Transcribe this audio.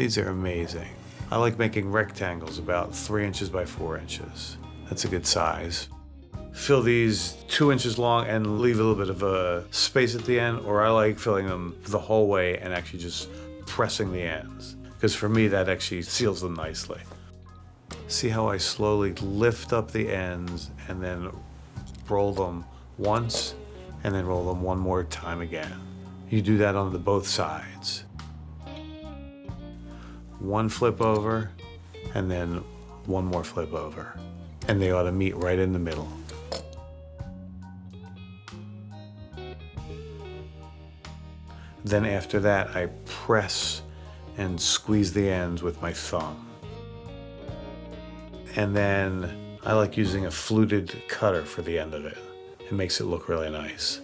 These are amazing. I like making rectangles about 3 inches by 4 inches. That's a good size. Fill these 2 inches long and leave a little bit of a space at the end, or I like filling them the whole way and actually just pressing the ends, because for me that actually seals them nicely. See how I slowly lift up the ends and then roll them once and then roll them one more time again. You do that on both sides. One flip over and then one more flip over, and they ought to meet right in the middle. Then after that, I press and squeeze the ends with my thumb. And then I like using a fluted cutter for the end of it. It makes it look really nice.